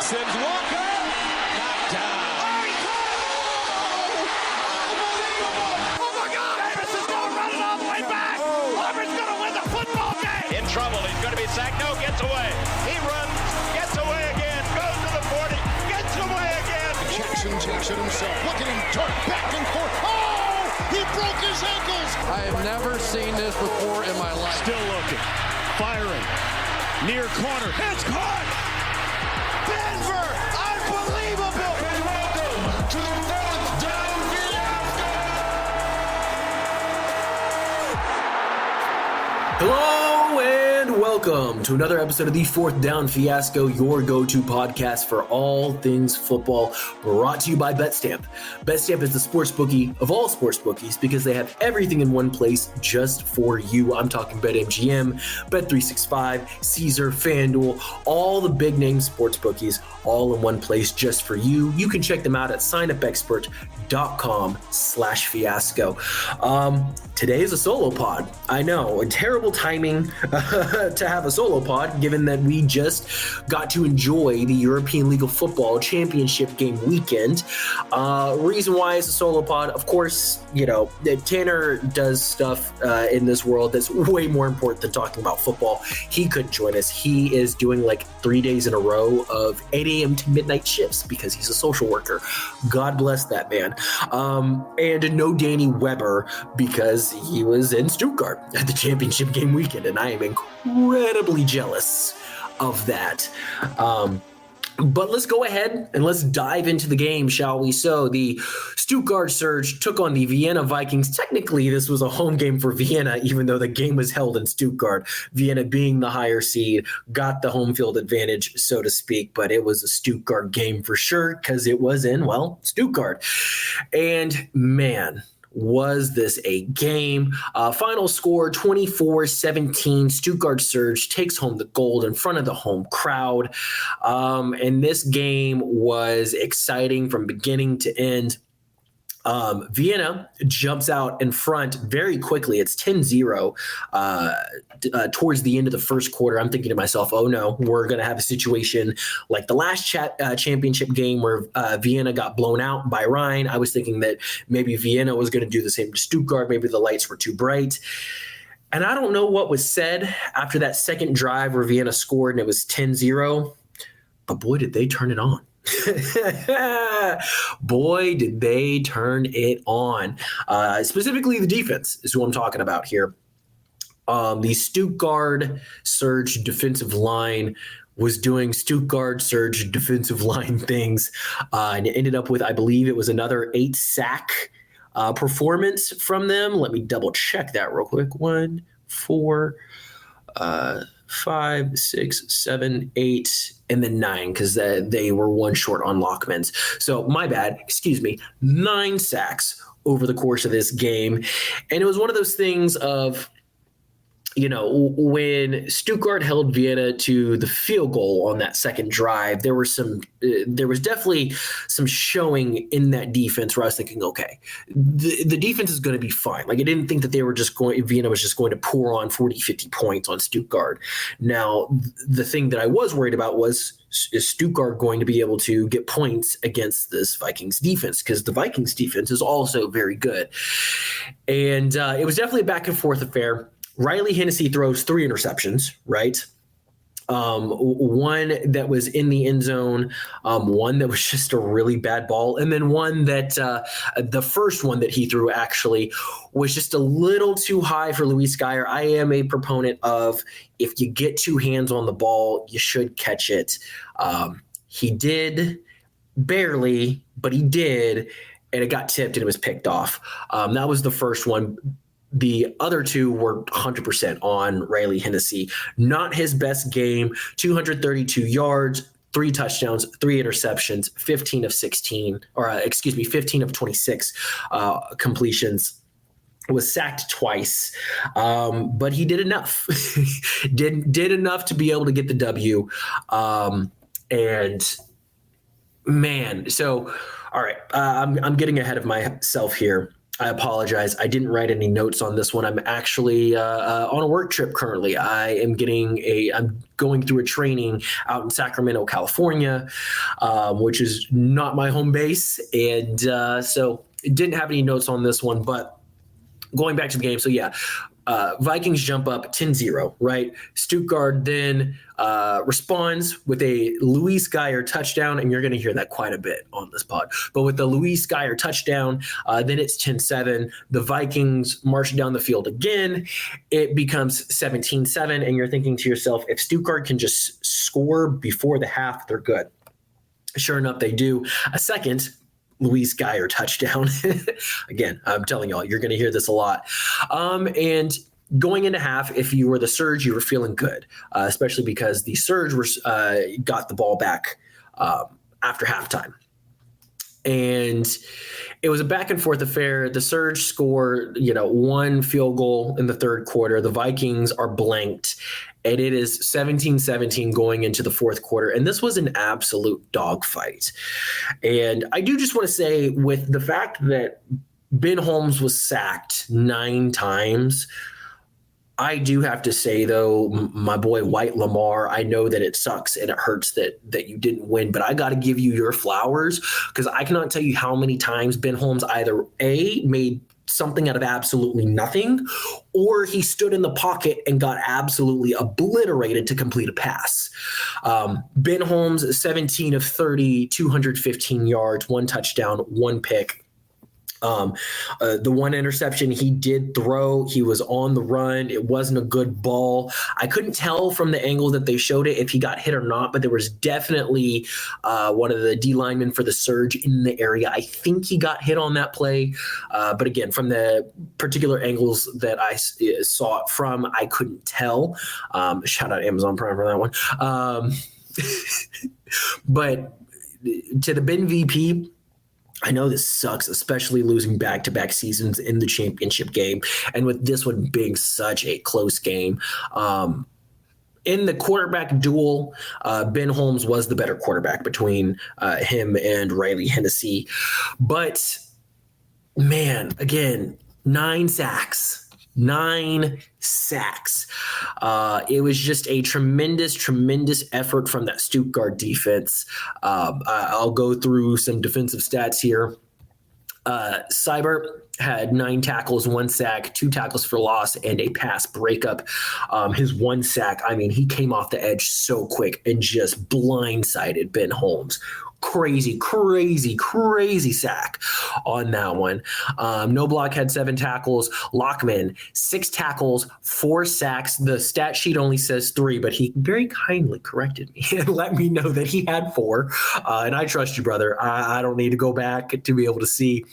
Sims Walker, knocked down. Oh my God! Davis is going to run it all the way back. Auburn's going to win the football game. In trouble, he's going to be sacked. No, gets away. He runs, gets away again, goes to the 40, gets away again. Jackson takes it himself. Look at him turn back and forth. Oh! He broke his ankles. I have never seen this before in my life. Still looking, firing, near corner. It's caught. Denver, unbelievable. And welcome to the fourth down fiasco. Hello and welcome to another episode of the Fourth Down Fiasco, your go-to podcast for all things football, brought to you by BetStamp. BetStamp is the sports bookie of all sports bookies because they have everything in one place just for you. I'm talking BetMGM, Bet365, Caesar, FanDuel, all the big name sports bookies all in one place just for you. You can check them out at signupexpert.com/fiasco. Today is a solo pod. I know, terrible timing to have a solo pod, given that we just got to enjoy the European League of Football Championship game weekend. Reason why it's a solo pod, of course, you know, Tanner does stuff in this world that's way more important than talking about football. He couldn't join us. He is doing like 3 days in a row of 8 a.m. to midnight shifts because he's a social worker. God bless that man. And no Danny Weber because he was in Stuttgart at the championship game weekend, and I am incredibly jealous of that. But let's go ahead and let's dive into the game, shall we? So the Stuttgart Surge took on the Vienna Vikings. Technically, this was a home game for Vienna, even though the game was held in Stuttgart. Vienna, being the higher seed, got the home field advantage, so to speak. But it was a Stuttgart game for sure because it was in, well, Stuttgart. And man, was this a game? Final score 24-17. Stuttgart Surge takes home the gold in front of the home crowd. And this game was exciting from beginning to end. Vienna jumps out in front very quickly. It's 10-0 towards the end of the first quarter. I'm thinking to myself, oh no, we're going to have a situation like the last championship game where Vienna got blown out by Rhine. I was thinking that maybe Vienna was going to do the same to Stuttgart. Maybe the lights were too bright. And I don't know what was said after that second drive where Vienna scored and it was 10-0, but boy, did they turn it on. Boy, did they turn it on. Specifically, the defense is who I'm talking about here. The Stuttgart Surge defensive line was doing Stuttgart Surge defensive line things, and it ended up with, I believe it was another 8-sack performance from them. Let me double check that real quick. 1, 4, 5, 6, 7, 8, and then 9 because they were one short on Lockmans. So my bad, excuse me, 9 sacks over the course of this game. And it was one of those things of, you know, when Stuttgart held Vienna to the field goal on that second drive, there was definitely some showing in that defense where I was thinking, okay, the defense is going to be fine. Like I didn't think that Vienna was just going to pour on 40, 50 points on Stuttgart. Now, the thing that I was worried about was, is Stuttgart going to be able to get points against this Vikings defense? Because the Vikings defense is also very good. And it was definitely a back and forth affair. Riley Hennessy throws 3 interceptions, right? One that was in the end zone, one that was just a really bad ball, and then one that the first one that he threw actually was just a little too high for Luis Geyer. I am a proponent of if you get 2 hands on the ball, you should catch it. He did barely, but he did, and it got tipped and it was picked off. That was the first one. The other 2 were 100% on Riley Hennessy. Not his best game, 232 yards, 3 touchdowns, 3 interceptions, 15 of 26 completions. Was sacked twice, but he did enough. did enough to be able to get the W. And man, so all right, I'm getting ahead of myself here. I apologize. I didn't write any notes on this one. I'm actually on a work trip currently. I'm going through a training out in Sacramento, California, which is not my home base. And so didn't have any notes on this one, but going back to the game. So yeah, Vikings jump up 10-0, right? Stuttgart then responds with a Luis Geyer touchdown, and you're going to hear that quite a bit on this pod. But with the Luis Geyer touchdown, then it's 10-7. The Vikings march down the field again. It becomes 17-7, and you're thinking to yourself, if Stuttgart can just score before the half, they're good. Sure enough, they do. A second Luis Geyer touchdown. Again, I'm telling y'all, you're going to hear this a lot. And going into half, if you were the Surge, you were feeling good, especially because the Surge got the ball back after halftime. And it was a back and forth affair. The Surge scored, one field goal in the third quarter. The Vikings are blanked, and it is 17-17 going into the fourth quarter. And this was an absolute dogfight. And I do just want to say, with the fact that Ben Holmes was sacked 9 times, I do have to say, though, my boy White Lamar, I know that it sucks and it hurts that you didn't win, but I got to give you your flowers, because I cannot tell you how many times Ben Holmes either made something out of absolutely nothing, or he stood in the pocket and got absolutely obliterated to complete a pass. Ben Holmes, 17 of 30, 215 yards, 1 touchdown, 1 pick. The one interception he did throw, he was on the run. It wasn't a good ball. I couldn't tell from the angle that they showed it if he got hit or not, but there was definitely one of the D linemen for the Surge in the area. I think he got hit on that play. But again, from the particular angles that I saw it from, I couldn't tell. Shout out Amazon Prime for that one. But to the Ben VP, I know this sucks, especially losing back-to-back seasons in the championship game, and with this one being such a close game. In the quarterback duel, Ben Holmes was the better quarterback between him and Riley Hennessy. But, man, again, 9 sacks. 9 sacks. It was just a tremendous effort from that Stuttgart defense. I'll go through some defensive stats here. Seibert had 9 tackles, 1 sack, 2 tackles for loss, and a pass breakup. His 1 sack, he came off the edge so quick and just blindsided Ben Holmes. Crazy sack on that one. No Block had 7 tackles. Lockman, 6 tackles, 4 sacks. The stat sheet only says 3, but he very kindly corrected me and let me know that he had 4. And I trust you, brother. I don't need to go back to be able to see.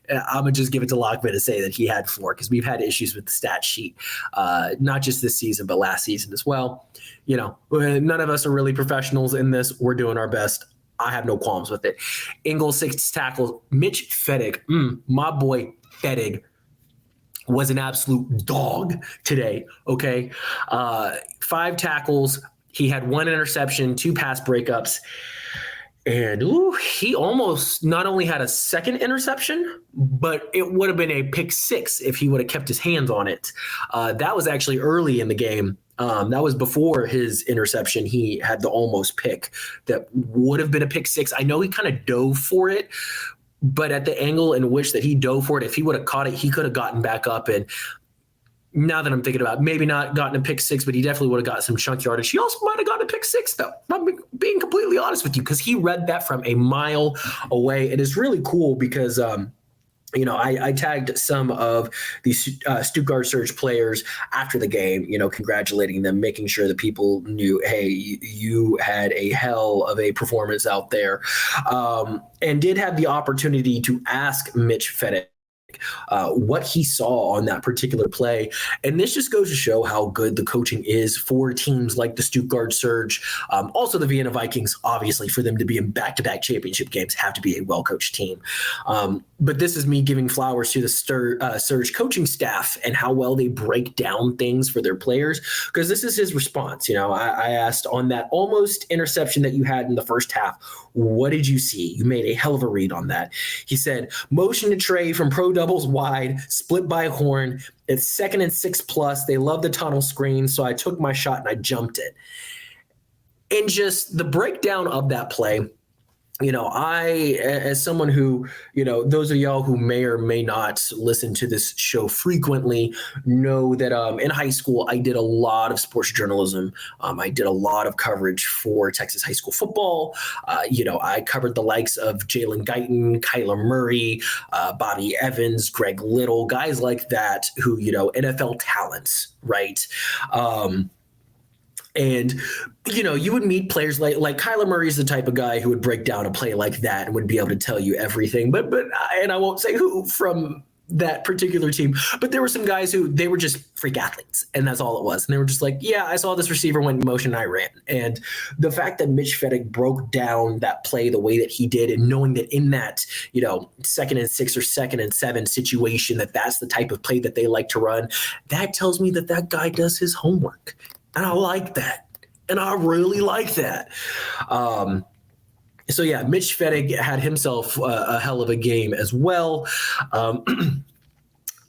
I'm going to just give it to Lockman to say that he had 4, because we've had issues with the stat sheet, not just this season, but last season as well. None of us are really professionals in this. We're doing our best. I have no qualms with it. Ingles, 6 tackles. Mitch Fettig, my boy Fettig, was an absolute dog today, okay? 5 tackles. He had 1 interception, 2 pass breakups. And he almost not only had a second interception, but it would have been a pick 6 if he would have kept his hands on it. That was actually early in the game. That was before his interception. He had the almost pick that would have been a pick 6. I know he kind of dove for it, but at the angle in which that he dove for it, if he would have caught it, he could have gotten back up. And now that I'm thinking about it, maybe not gotten a pick 6, but he definitely would have got some chunk yardage. He also might have gotten a pick 6, though. I'm being completely honest with you, because he read that from a mile away. It is really cool because I tagged some of these Stuttgart Surge players after the game, congratulating them, making sure that people knew, hey, you had a hell of a performance out there, and did have the opportunity to ask Mitch Fettig what he saw on that particular play. And this just goes to show how good the coaching is for teams like the Stuttgart Surge. Also the Vienna Vikings, obviously, for them to be in back-to-back championship games, have to be a well-coached team. But this is me giving flowers to the Surge coaching staff and how well they break down things for their players, because this is his response. I asked, on that almost interception that you had in the first half, what did you see? You made a hell of a read on that. He said, motion to Trey from Pro doubles wide, split by Horn. It's 2nd and 6+. They love the tunnel screen, so I took my shot and I jumped it. And just the breakdown of that play, I, as someone who, those of y'all who may or may not listen to this show frequently know that in high school, I did a lot of sports journalism. I did a lot of coverage for Texas high school football. I covered the likes of Jalen Guyton, Kyler Murray, Bobby Evans, Greg Little, guys like that who, NFL talents, right? And, you would meet players like Kyler Murray is the type of guy who would break down a play like that and would be able to tell you everything. But I won't say who from that particular team, but there were some guys who they were just freak athletes, and that's all it was. And they were just like, yeah, I saw this receiver went in motion and I ran. And the fact that Mitch Fettig broke down that play the way that he did, and knowing that in that, 2nd and 6 or 2nd and 7 situation, that's the type of play that they like to run, that tells me that guy does his homework. And I like that. And I really like that. So, yeah, Mitch Fettig had himself a hell of a game as well.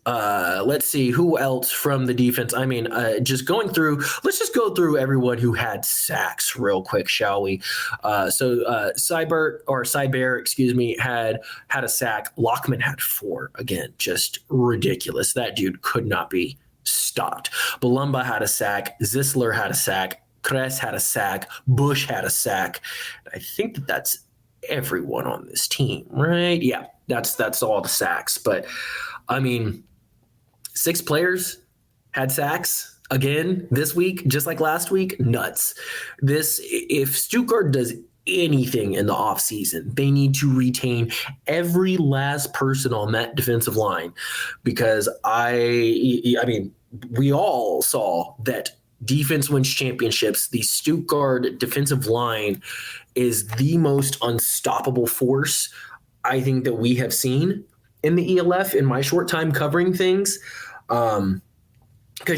Let's see who else from the defense. I mean, let's just go through everyone who had sacks real quick, shall we? Cyber, had a sack. Lockman had 4. Again, just ridiculous. That dude could not be stopped. Balumba had a sack. Zisler had a sack. Kress had a sack. Bush had a sack. I think that's everyone on this team, right? Yeah, that's all the sacks. But I mean, 6 players had sacks again this week, just like last week. Nuts. If Stuttgart does anything in the offseason, they need to retain every last person on that defensive line, because I mean, we all saw that defense wins championships. The Stuttgart defensive line is the most unstoppable force I think that we have seen in the ELF in my short time covering things. Because,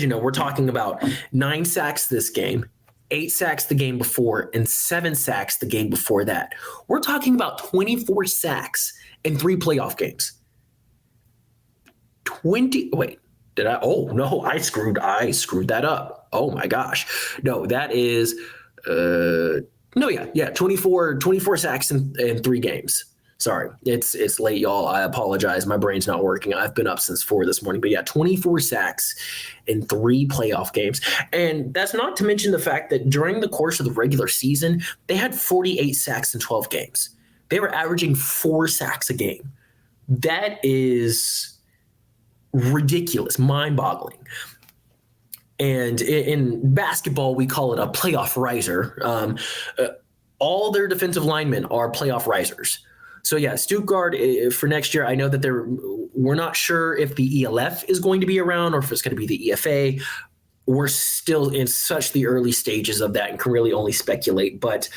we're talking about 9 sacks this game, 8 sacks the game before, and 7 sacks the game before that. We're talking about 24 sacks in 3 playoff games. Did I? Oh, no, I screwed that up. Oh, my gosh. No, that is 24 sacks in 3 games. Sorry, it's late, y'all. I apologize. My brain's not working. I've been up since 4 this morning. But yeah, 24 sacks in 3 playoff games. And that's not to mention the fact that during the course of the regular season, they had 48 sacks in 12 games. They were averaging 4 sacks a game. That is ridiculous, mind-boggling. And in basketball, we call it a playoff riser. All their defensive linemen are playoff risers. So, yeah, Stuttgart for next year, I know that we're not sure if the ELF is going to be around or if it's going to be the EFA. We're still in such the early stages of that and can really only speculate. But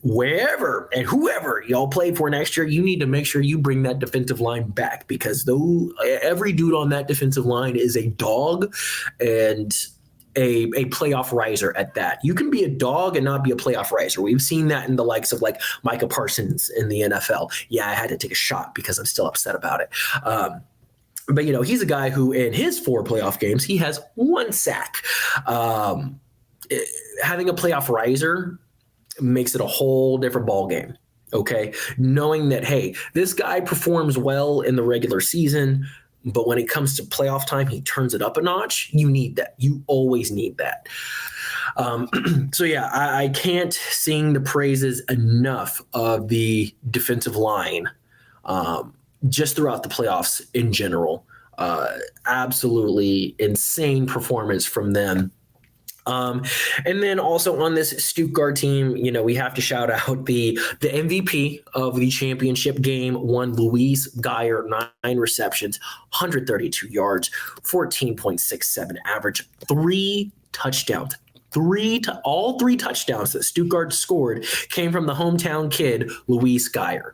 wherever and whoever y'all play for next year, you need to make sure you bring that defensive line back, because every dude on that defensive line is a dog and a playoff riser at that. You can be a dog and not be a playoff riser. We've seen that in the likes of like Micah Parsons in the NFL. Yeah, I had to take a shot because I'm still upset about it. But, he's a guy who in his 4 playoff games, he has 1 sack. Having a playoff riser makes it a whole different ball game. Okay. Knowing that, hey, this guy performs well in the regular season, but when it comes to playoff time, he turns it up a notch. You need that. You always need that. So, yeah, I can't sing the praises enough of the defensive line just throughout the playoffs in general. Absolutely insane performance from them. And then also on this Stuttgart team, we have to shout out the MVP of the championship game, Luis Geyer, 9 receptions, 132 yards, 14.67 average, 3 touchdowns. All 3 touchdowns that Stuttgart scored came from the hometown kid, Luis Geyer.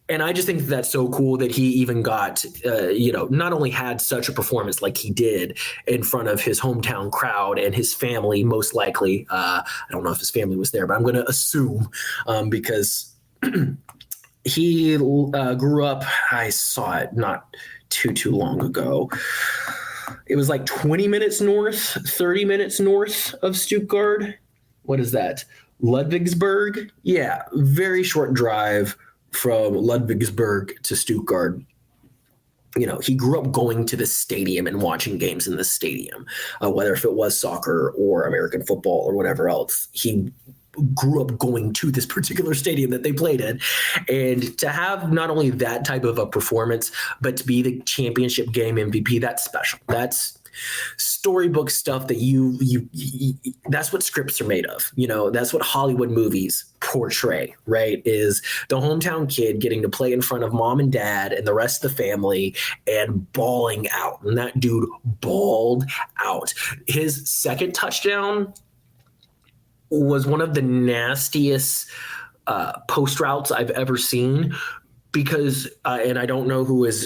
And I just think that's so cool that he even got, not only had such a performance like he did in front of his hometown crowd and his family, most likely. I don't know if his family was there, but I'm going to assume because he grew up. I saw it not too long ago. It was like 20 minutes north, 30 minutes north of Stuttgart. What is that? Ludwigsburg? Yeah, very short drive from Ludwigsburg to Stuttgart. You know, he grew up going to the stadium and watching games in the stadium, whether if it was soccer or American football or whatever else. He grew up going to this particular stadium that they played in. And to have not only that type of a performance, but to be the championship game MVP, that's special. That's storybook stuff that you that's what scripts are made of. You know, that's what Hollywood movies portray, right? Is the hometown kid getting to play in front of mom and dad and the rest of the family and bawling out. And that dude bawled out. His second touchdown was one of the nastiest post routes I've ever seen, because and I don't know who was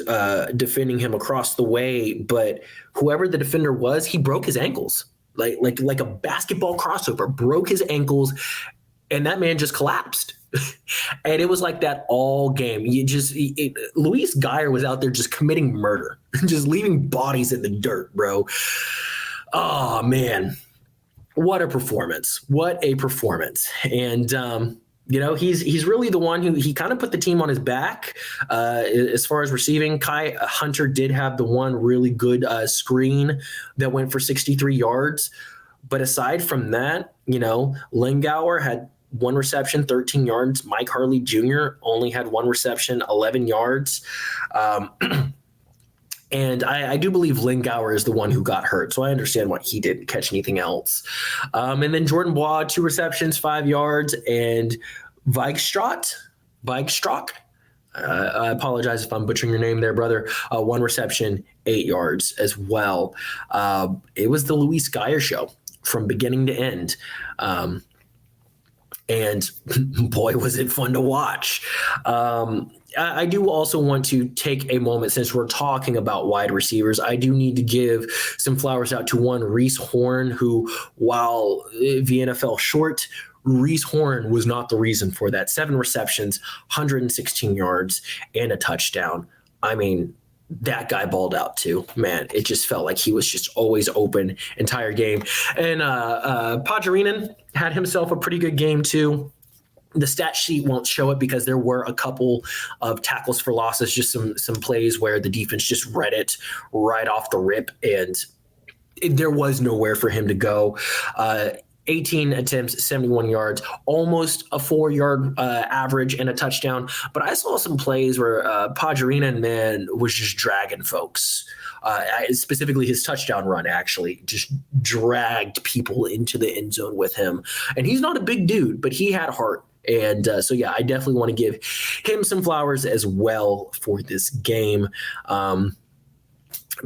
defending him across the way, but whoever the defender was, he broke his ankles like a basketball crossover, broke his ankles, and that man just collapsed. And it was like that all game. Luis Geyer was out there just committing murder, just leaving bodies in the dirt, bro. Oh man. What a performance. What a performance. And, you know, he's really the one who he kind of put the team on his back as far as receiving. Kai Hunter did have the one really good screen that went for 63 yards. But aside from that, you know, Lingauer had one reception, 13 yards. Mike Harley Jr. only had one reception, 11 yards. And I do believe Lingauer is the one who got hurt, so I understand why he didn't catch anything else. And then Jordan Bois, 2 receptions, 5 yards, and Weigstrack. I apologize if I'm butchering your name there, brother. 1 reception, 8 yards as well. It was the Luis Geyer show from beginning to end. And boy, was it fun to watch. I do also want to take a moment, since we're talking about wide receivers, I do need to give some flowers out to one Reese Horn, who, while Vienna fell short, Reese Horn was not the reason for that. 7 receptions, 116 yards, and a touchdown. I mean, that guy balled out too, man. It just felt like he was just always open entire game. And Pajarinen had himself a pretty good game too. The stat sheet won't show it because there were a couple of tackles for losses, just some plays where the defense just read it right off the rip, and there was nowhere for him to go. 18 attempts, 71 yards, almost a 4-yard average and a touchdown. But I saw some plays where Pajarinen, man, was just dragging folks. Specifically his touchdown run actually just dragged people into the end zone with him. And he's not a big dude, but he had heart. And so, yeah, I definitely want to give him some flowers as well for this game. But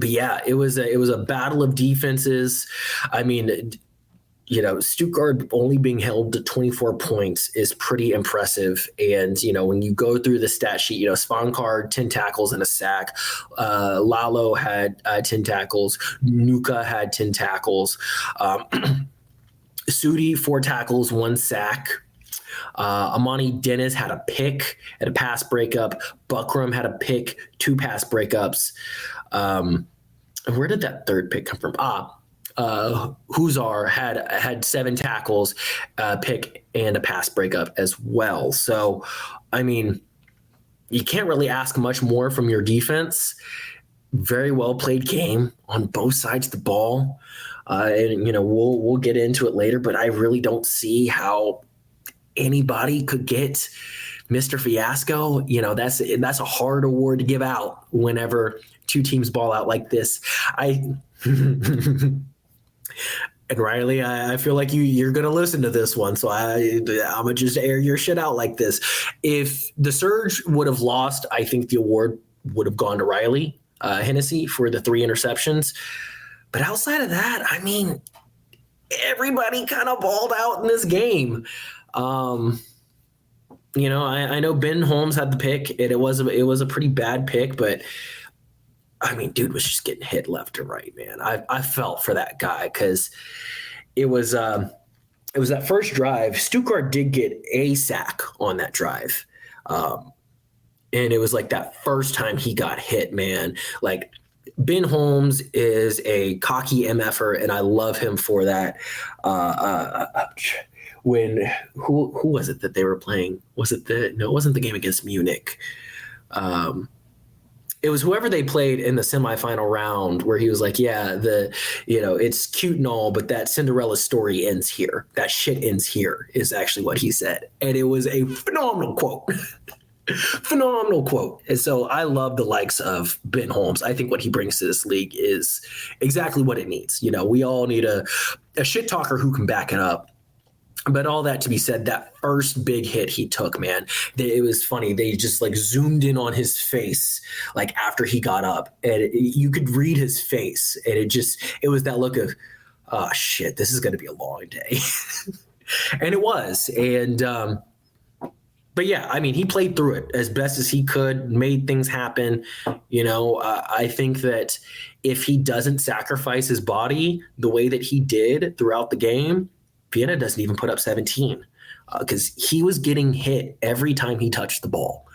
yeah, it was a battle of defenses. I mean, you know, Stuttgart only being held to 24 points is pretty impressive. And, you know, when you go through the stat sheet, you know, Spankard, 10 tackles and a sack. Lalo had 10 tackles. Nuka had 10 tackles. Sudi, 4 tackles, 1 sack. Amani Dennis had a pick and a pass breakup. Buckram had a pick, 2 pass breakups. Where did that third pick come from? Huzar had 7 tackles, pick, and a pass breakup as well. So, I mean, you can't really ask much more from your defense. Very well played game on both sides of the ball. And, you know, we'll get into it later, but I really don't see how anybody could get Mr. Fiasco. You know, that's a hard award to give out whenever 2 teams ball out like this. And Riley, I feel like you're going to listen to this one, so I'm going to just air your shit out like this. If the Surge would have lost, I think the award would have gone to Riley Hennessy for the 3 interceptions. But outside of that, I mean, everybody kind of balled out in this game. You know, I know Ben Holmes had the pick, and it was a pretty bad pick, but I mean, dude was just getting hit left and right, man. I felt for that guy because it was that first drive. Stuttgart did get a sack on that drive. And it was like that first time he got hit, man. Like, Ben Holmes is a cocky MFer, and I love him for that. When who was it that they were playing? It wasn't the game against Munich. It was whoever they played in the semifinal round where he was like, yeah, it's cute and all, but that Cinderella story ends here. That shit ends here is actually what he said. And it was a phenomenal quote. Phenomenal quote. And so I love the likes of Ben Holmes. I think what he brings to this league is exactly what it needs. We all need a shit talker who can back it up. But all that to be said, that first big hit he took, man, it was funny. They just like zoomed in on his face, like after he got up, and you could read his face, and it was that look of, oh shit, this is going to be a long day. And it was. And, but yeah, I mean, he played through it as best as he could, made things happen. I think that if he doesn't sacrifice his body the way that he did throughout the game, Vienna doesn't even put up 17 because he was getting hit every time he touched the ball.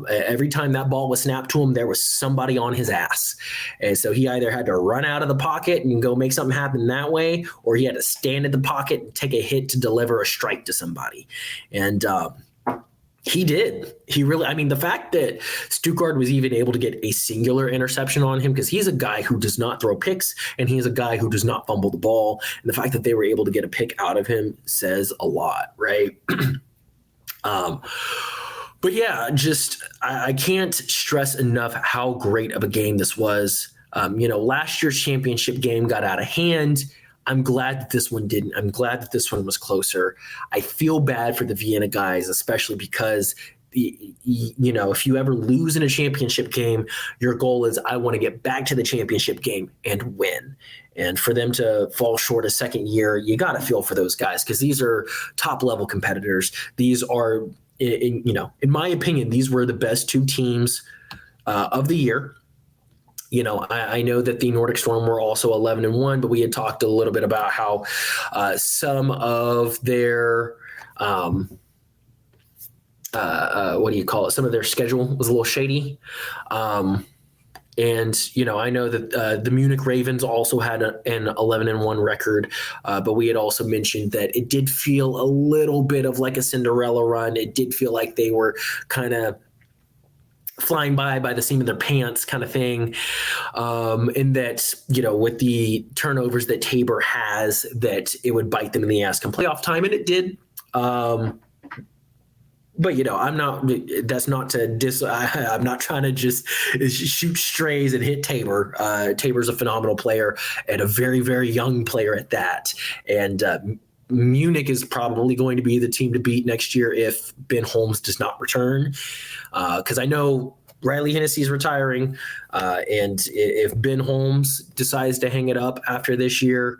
Every time that ball was snapped to him, there was somebody on his ass. And so he either had to run out of the pocket and go make something happen that way, or he had to stand in the pocket and take a hit to deliver a strike to somebody. And he did. He really, I mean, the fact that Stuttgart was even able to get a singular interception on him, because he's a guy who does not throw picks and he's a guy who does not fumble the ball. And the fact that they were able to get a pick out of him says a lot, right? But yeah, I can't stress enough how great of a game this was. Last year's championship game got out of hand. I'm glad that this one didn't. I'm glad that this one was closer. I feel bad for the Vienna guys, especially because, if you ever lose in a championship game, your goal is, I want to get back to the championship game and win. And for them to fall short a second year, you got to feel for those guys, because these are top level competitors. These are, in my opinion, these were the best two teams of the year. I know that the Nordic Storm were also 11-1, but we had talked a little bit about how some of their some of their schedule was a little shady. And I know that the Munich Ravens also had an 11-1 record, but we had also mentioned that it did feel a little bit of like a Cinderella run. It did feel like they were kind of flying by the seam of their pants kind of thing. And that, with the turnovers that Tabor has, that it would bite them in the ass come playoff time. And it did. But, I'm not trying to just shoot strays and hit Tabor. Tabor's a phenomenal player and a very, very young player at that. And, Munich is probably going to be the team to beat next year if Ben Holmes does not return. Because I know Riley Hennessy is retiring. And if Ben Holmes decides to hang it up after this year,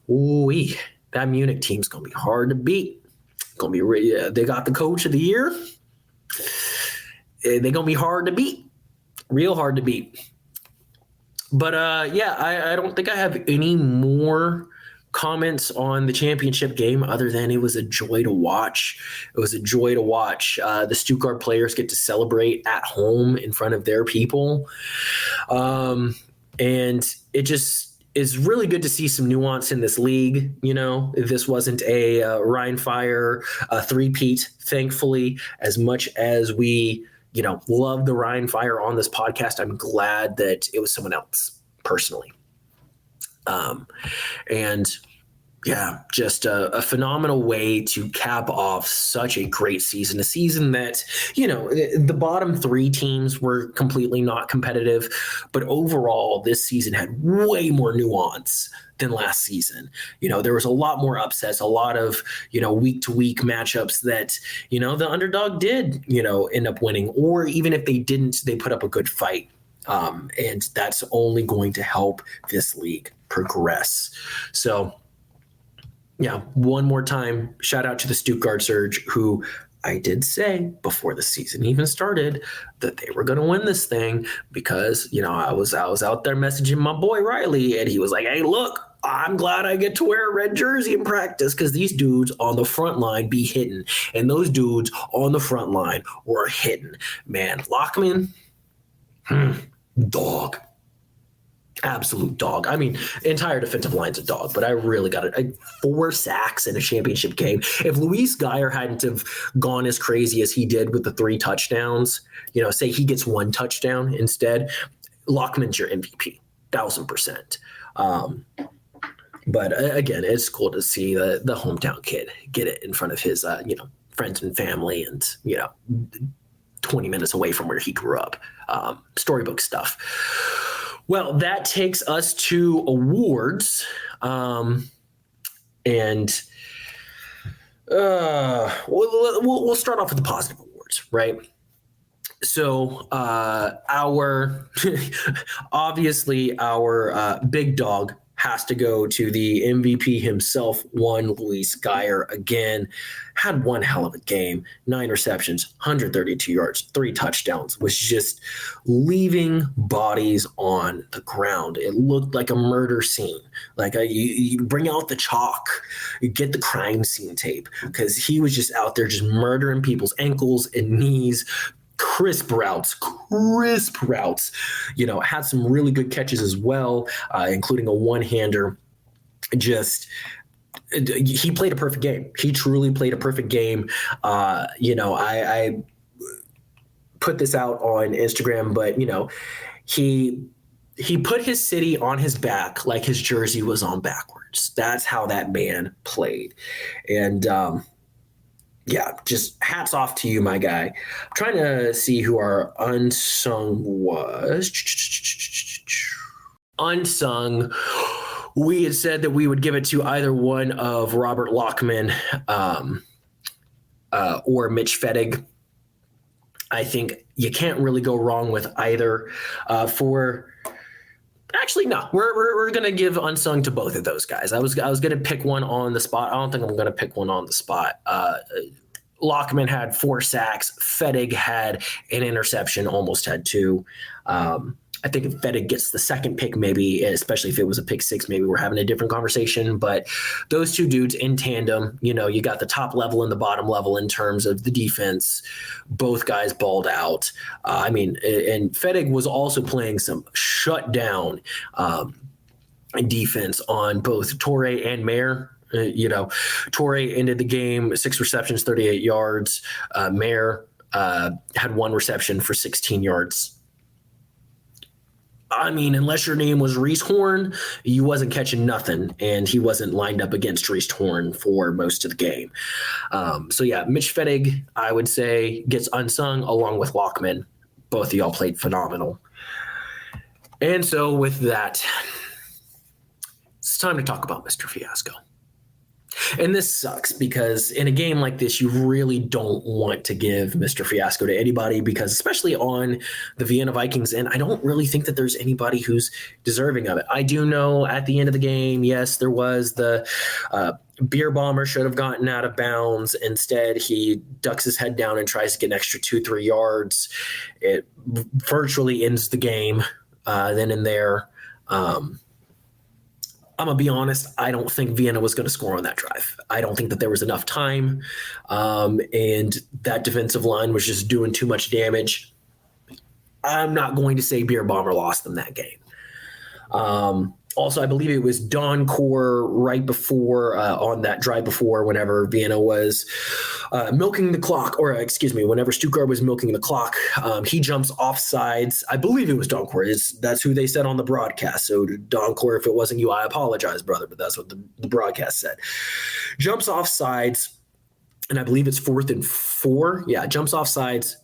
that Munich team's going to be hard to beat. They got the coach of the year. They're going to be hard to beat. Real hard to beat. But, I don't think I have any more comments on the championship game other than it was a joy to watch. It was a joy to watch the Stuttgart players get to celebrate at home in front of their people. And it just is really good to see some nuance in this league. This wasn't a Rhein Fire three-peat, thankfully, as much as we, love the Rhein Fire on this podcast. I'm glad that it was someone else personally. And yeah, just a phenomenal way to cap off such a great season, a season that, the bottom three teams were completely not competitive, but overall this season had way more nuance than last season. There was a lot more upsets, a lot of, week to week matchups that, the underdog did, end up winning, or even if they didn't, they put up a good fight. And that's only going to help this league progress. So, yeah, one more time, shout out to the Stuttgart Surge, who I did say before the season even started that they were going to win this thing, because, I was out there messaging my boy Riley, and he was like, hey, look, I'm glad I get to wear a red jersey in practice because these dudes on the front line be hitting. And those dudes on the front line were hitting. Man, Lockman, dog. Absolute dog. I mean, entire defensive line's a dog, but I really got it. 4 sacks in a championship game. If Luis Geyer hadn't have gone as crazy as he did with the 3 touchdowns, say he gets 1 touchdown instead, Lockman's your MVP, 1,000%. But again, it's cool to see the hometown kid get it in front of his, friends and family and, 20 minutes away from where he grew up. Storybook stuff. Well, that takes us to awards, and we'll start off with the positive awards, right? So obviously our big dog has to go to the MVP himself, Luis Geyer again. Had one hell of a game, 9 receptions, 132 yards, 3 touchdowns, was just leaving bodies on the ground. It looked like a murder scene. Like you bring out the chalk, you get the crime scene tape, because he was just out there just murdering people's ankles and knees. Crisp routes, had some really good catches as well, including a one-hander. He played a perfect game. He truly played a perfect game. I put this out on Instagram, but, he put his city on his back like his jersey was on backwards. That's how that man played. And, just hats off to you, my guy. I'm trying to see who our unsung was. Unsung. We had said that we would give it to either one of Robert Lockman or Mitch Fettig. I think you can't really go wrong with either. Actually, no, we're going to give unsung to both of those guys. I was going to pick one on the spot. I don't think I'm going to pick one on the spot. Lockman had 4 sacks. Fettig had an interception, almost had 2. I think if Fettig gets the second pick, maybe, especially if it was a pick 6, maybe we're having a different conversation. But those 2 dudes in tandem, you got the top level and the bottom level in terms of the defense. Both guys balled out. And Fettig was also playing some shutdown defense on both Torrey and Mayer. Torrey ended the game 6 receptions, 38 yards. Mayer had 1 reception for 16 yards. I mean, unless your name was Reese Horn, you wasn't catching nothing, and he wasn't lined up against Reese Horn for most of the game. Mitch Fettig, I would say, gets unsung along with Lockman. Both of y'all played phenomenal. And so with that, it's time to talk about Mr. Fiasco. And this sucks because in a game like this, you really don't want to give Mr. Fiasco to anybody, because especially on the Vienna Vikings, and I don't really think that there's anybody who's deserving of it. I do know at the end of the game, yes, there was the beer bomber should have gotten out of bounds. Instead, he ducks his head down and tries to get an extra 2-3 yards. It virtually ends the game then and there. I'm going to be honest, I don't think Vienna was going to score on that drive. I don't think that there was enough time, and that defensive line was just doing too much damage. I'm not going to say Beer Bomber lost them that game. Also, I believe it was Don Core right before, on that drive before, whenever Vienna was milking the clock, whenever Stuttgart was milking the clock, he jumps off sides. I believe it was Don Core. That's who they said on the broadcast. So Don Core, if it wasn't you, I apologize, brother, but that's what the broadcast said. Jumps off sides, and I believe it's 4th and 4. Yeah, jumps off sides,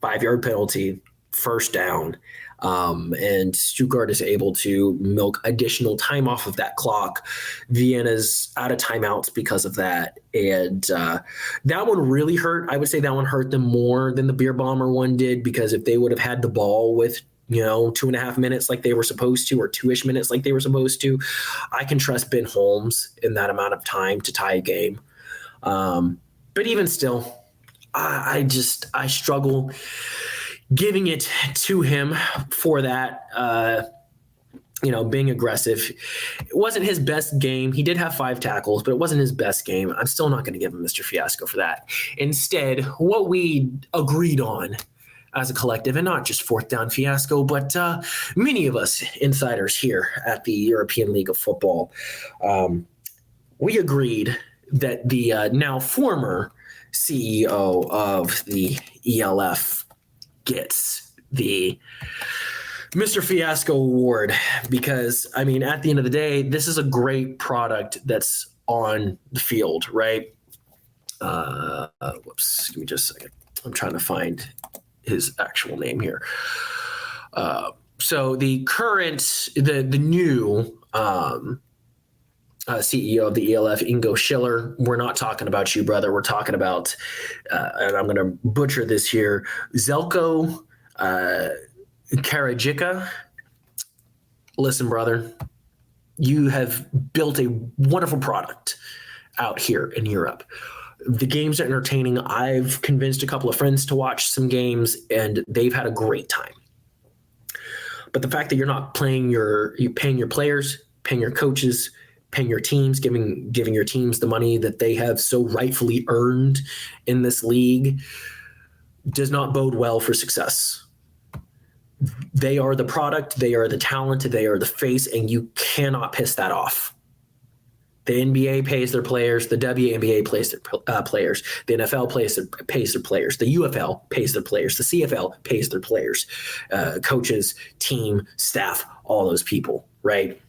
5-yard penalty, first down. And Stuttgart is able to milk additional time off of that clock. Vienna's out of timeouts because of that. And that one really hurt. I would say that one hurt them more than the Beer Bomber one did, because if they would have had the ball with 2.5 minutes like they were supposed to, or 2-ish minutes like they were supposed to, I can trust Ben Holmes in that amount of time to tie a game. But even still, I struggle giving it to him for that. being aggressive. It wasn't his best game. He did have 5 tackles, but it wasn't his best game. I'm still not going to give him Mr. Fiasco for that. Instead, what we agreed on as a collective, and not just Fourth Down Fiasco, but many of us insiders here at the European League of Football, we agreed that the now former CEO of the ELF gets the Mr. Fiasco Award, because, at the end of the day, this is a great product that's on the field, right? Whoops, give me just a second. I'm trying to find his actual name here. So the new CEO of the ELF, Ingo Schiller, we're not talking about you, brother. We're talking about, and I'm going to butcher this here, Zelko Karajica. Listen, brother, you have built a wonderful product out here in Europe. The games are entertaining. I've convinced a couple of friends to watch some games, and they've had a great time. But the fact that you're not paying your players, paying your coaches, paying your teams, giving your teams the money that they have so rightfully earned in this league does not bode well for success. They are the product, they are the talent, they are the face, and you cannot piss that off. The NBA pays their players, the WNBA pays their players, the NFL pays their players, the UFL pays their players, the CFL pays their players, coaches, team, staff, all those people, right?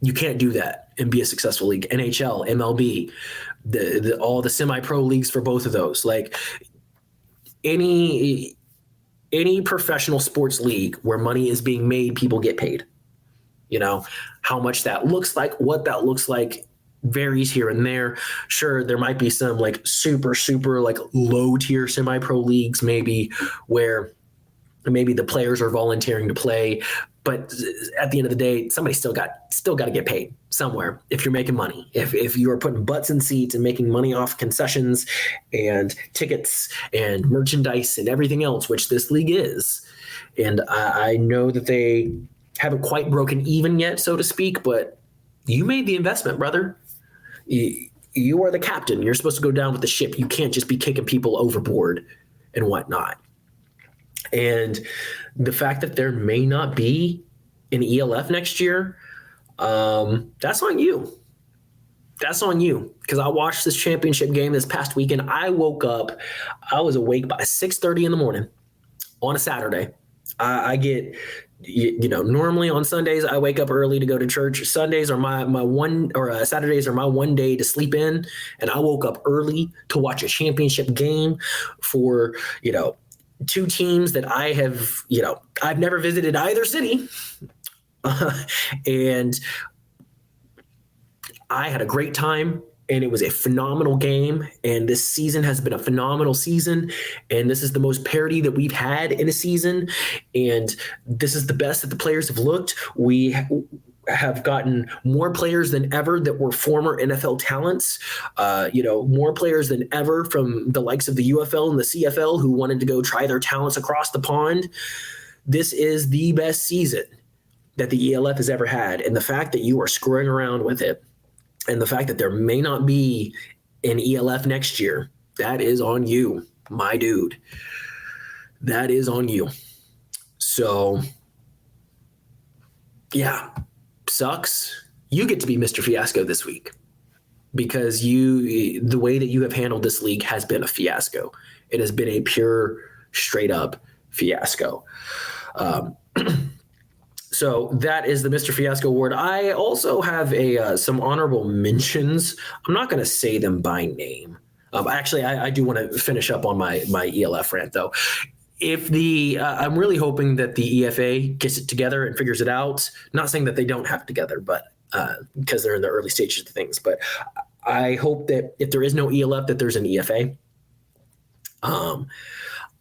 You can't do that and be a successful league. NHL, MLB, all the semi-pro leagues for both of those. Like any professional sports league where money is being made, people get paid. How much that looks like, what that looks like varies here and there. Sure, there might be some like super like low tier semi-pro leagues maybe where maybe the players are volunteering to play, but at the end of the day, somebody still got to get paid somewhere if you're making money. If you are putting butts in seats and making money off concessions and tickets and merchandise and everything else, which this league is. And I know that they haven't quite broken even yet, so to speak, but you made the investment, brother. You are the captain. You're supposed to go down with the ship. You can't just be kicking people overboard and whatnot. And the fact that there may not be an ELF next year, that's on you. That's on you. Because I watched this championship game this past weekend. I woke up, I was awake by 6:30 in the morning on a Saturday. I get, normally on Sundays I wake up early to go to church. Sundays are my one, or Saturdays are my one day to sleep in. And I woke up early to watch a championship game for, two teams that I have, I've never visited either city. And I had a great time. And it was a phenomenal game. And this season has been a phenomenal season. And this is the most parity that we've had in a season. And this is the best that the players have looked. We have gotten more players than ever that were former NFL talents, more players than ever from the likes of the UFL and the CFL who wanted to go try their talents across the pond. This is the best season that the ELF has ever had. And the fact that you are screwing around with it, and the fact that there may not be an ELF next year, that is on you, my dude. That is on you. So, yeah, sucks. You get to be Mr. Fiasco this week because the way that you have handled this league has been a fiasco. It has been a pure, straight up fiasco. So that is the Mr. Fiasco Award. I also have some honorable mentions. I'm not going to say them by name. Actually, I do want to finish up on my ELF rant, though. I'm really hoping that the EFA gets it together and figures it out. Not saying that they don't have it together, but because they're in the early stages of things. But I hope that if there is no ELF, that there's an EFA.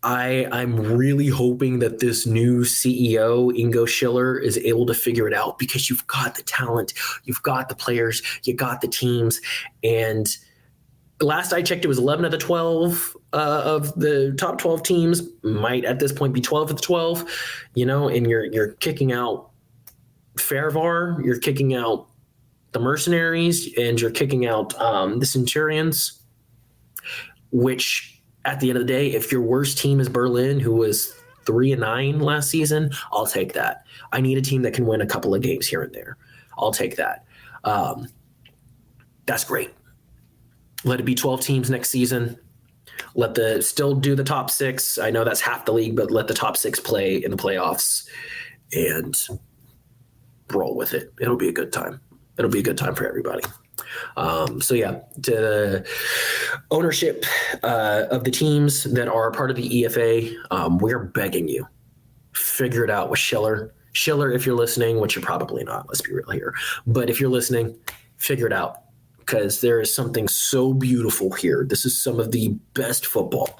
I'm really hoping that this new CEO, Ingo Schiller, is able to figure it out because you've got the talent, you've got the players, you got the teams. And last I checked, it was 11 of the 12 of the top 12 teams might at this point be 12 of the 12, and you're kicking out Fairvar, you're kicking out the Mercenaries, and you're kicking out the Centurions, which at the end of the day, if your worst team is Berlin, who was 3-9 last season, I'll take that. I need a team that can win a couple of games here and there. I'll take that. That's great. Let it be 12 teams next season. Still do the top 6. I know that's half the league, but let the top 6 play in the playoffs and roll with it. It'll be a good time. It'll be a good time for everybody. So yeah, to the ownership of the teams that are part of the EFA, we're begging you, figure it out with Schiller. Schiller, if you're listening, which you're probably not, let's be real here. But if you're listening, figure it out, because there is something so beautiful here. This is some of the best football,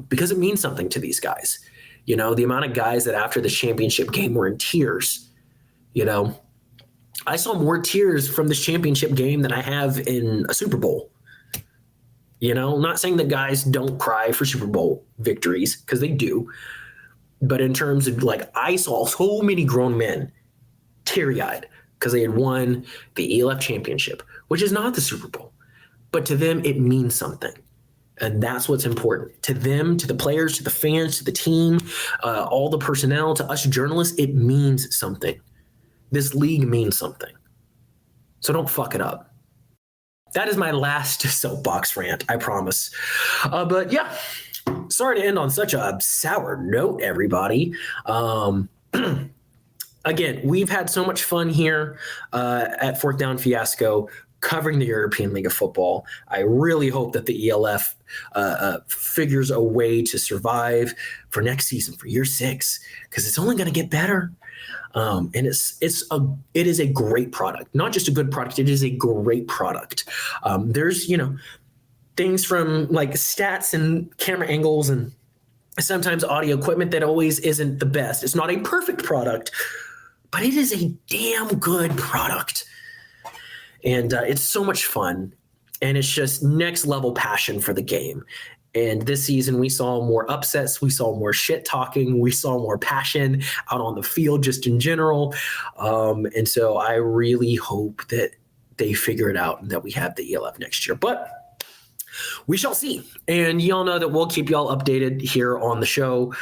because it means something to these guys. You know, the amount of guys that after the championship game were in tears, you know. I saw more tears from this championship game than I have in a Super Bowl. You know, I'm not saying that guys don't cry for Super Bowl victories, because they do. But in terms of, like, I saw so many grown men teary-eyed because they had won the ELF championship, which is not the Super Bowl. But to them, it means something. And that's what's important. To them, to the players, to the fans, to the team, all the personnel, to us journalists, it means something. This league means something. So don't fuck it up. That is my last soapbox rant, I promise. But yeah, sorry to end on such a sour note, everybody. Again, we've had so much fun here at Fourth Down Fiasco covering the European League of Football. I really hope that the ELF figures a way to survive for next season, for year 6, because it's only going to get better. And it is a great product, not just a good product. It is a great product. There's, you know, things from like stats and camera angles and sometimes audio equipment that always isn't the best. It's not a perfect product, but it is a damn good product. And it's so much fun. And it's just next level passion for the game. And this season, we saw more upsets. We saw more shit talking. We saw more passion out on the field just in general. And so I really hope that they figure it out and that we have the ELF next year. But we shall see. And y'all know that we'll keep y'all updated here on the show.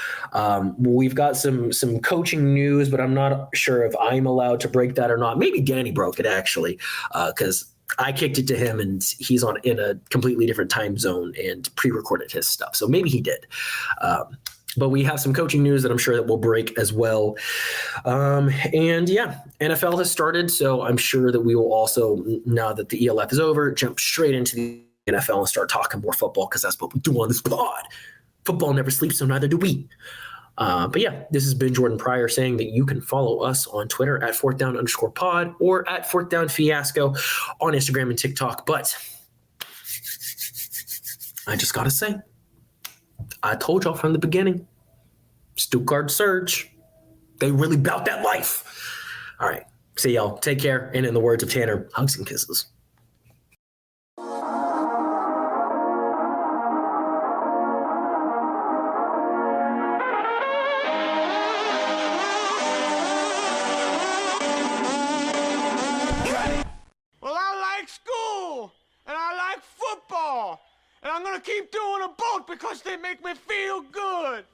We've got some coaching news, but I'm not sure if I'm allowed to break that or not. Maybe Danny broke it, actually, because I kicked it to him and he's in a completely different time zone and pre-recorded his stuff. So maybe he did. But we have some coaching news that I'm sure that will break as well. And yeah, NFL has started. So I'm sure that we will also, now that the ELF is over, jump straight into the NFL and start talking more football, because that's what we do on this pod. Football never sleeps, so neither do we. But yeah, this has been Jordan Pryor saying that you can follow us on Twitter at @4thdown_pod or at @4thdownfiasco on Instagram and TikTok. But I just got to say, I told y'all from the beginning, Stuttgart Surge, they really bout that life. All right. See y'all. Take care. And in the words of Tanner, hugs and kisses. Well, I like school, and I like football, and I'm gonna keep doing them both because they make me feel good.